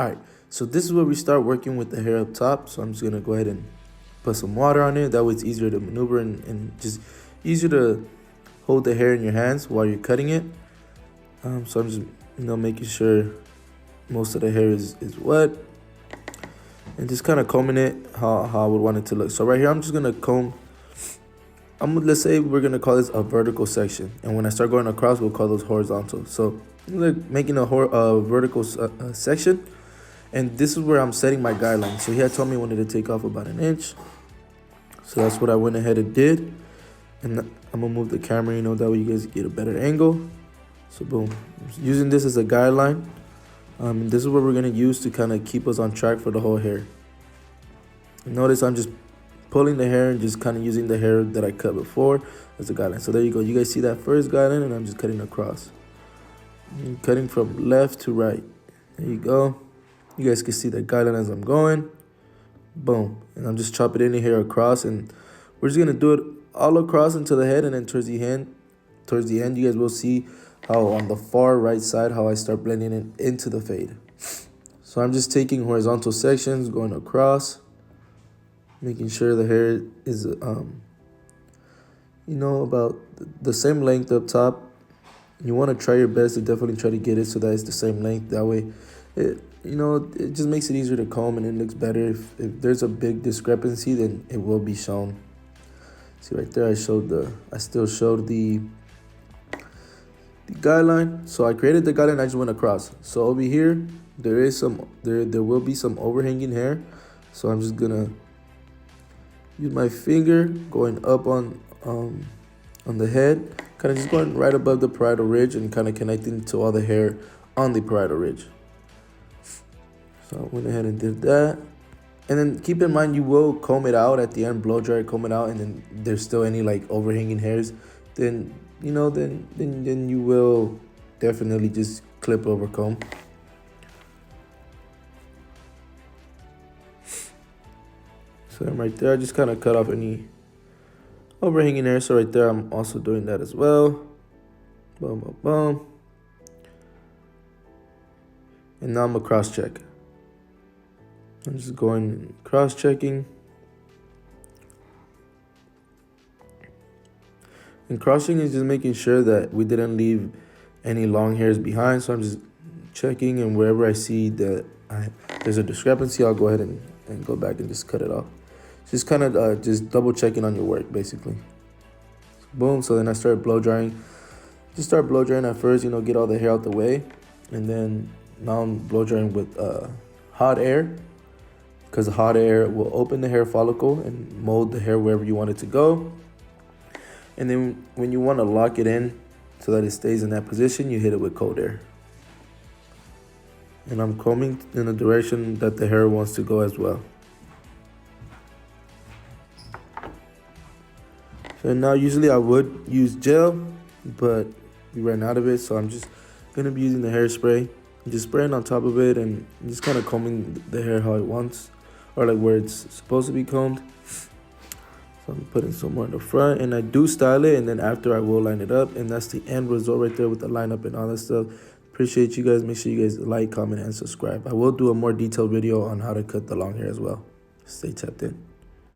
Alright, so this is where we start working with the hair up top. So I'm just gonna go ahead and put some water on it. That way it's easier to maneuver and just easier to hold the hair in your hands while you're cutting it. So I'm just making sure most of the hair is wet and just kind of combing it how I would want it to look. So right here I'm just gonna comb. Let's say we're gonna call this a vertical section, and when I start going across, we'll call those horizontal. So like making a vertical section, and this is where I'm setting my guideline. So he had told me I wanted to take off about 1 inch, so that's what I went ahead and did. And I'm gonna move the camera, that way you guys get a better angle. So boom, using this as a guideline. This is what we're gonna use to kind of keep us on track for the whole hair. Notice I'm just pulling the hair and just kind of using the hair that I cut before as a guideline. So there you go. You guys see that first guideline, and I'm just cutting across. I'm cutting from left to right. There you go. You guys can see the guideline as I'm going. Boom. And I'm just chopping any hair across, and we're just gonna do it all across into the head, and then towards the end, you guys will see how on the far right side how I start blending it into the fade. So I'm just taking horizontal sections, going across, making sure the hair is about the same length up top. You want to try your best to definitely try to get it so that it's the same length. That way it just makes it easier to comb, and it looks better. If there's a big discrepancy, then it will be shown. See right there, I still showed the guideline. So I created the guideline, I just went across. So over here there will be some overhanging hair. So I'm just gonna use my finger going up on the head, kind of just going right above the parietal ridge and kind of connecting to all the hair on the parietal ridge. So I went ahead and did that. And then keep in mind, you will comb it out at the end, blow dry, comb it out, and then there's still any like overhanging hairs, then then you will definitely just clip over comb. So right there, I just kind of cut off any overhanging hair. So right there, I'm also doing that as well. Boom, boom, boom. And now I'm gonna cross check. I'm just going cross checking. And crossing is just making sure that we didn't leave any long hairs behind. So I'm just checking, and wherever I see that there's a discrepancy, I'll go ahead and go back and just cut it off. Just kind of just double checking on your work, basically. So boom. So then I started blow drying. Just start blow drying at first, get all the hair out the way. And then now I'm blow drying with hot air, because hot air will open the hair follicle and mold the hair wherever you want it to go. And then when you want to lock it in so that it stays in that position, you hit it with cold air. And I'm combing in the direction that the hair wants to go as well. So now usually I would use gel, but we ran out of it. So I'm just going to be using the hairspray. Just spraying on top of it and just kind of combing the hair how it wants, or like where it's supposed to be combed. So I'm putting some more in the front, and I do style it, and then after I will line it up, and that's the end result right there with the lineup and all that stuff. Appreciate you guys. Make sure you guys like, comment, and subscribe. I will do a more detailed video on how to cut the long hair as well. Stay tapped in.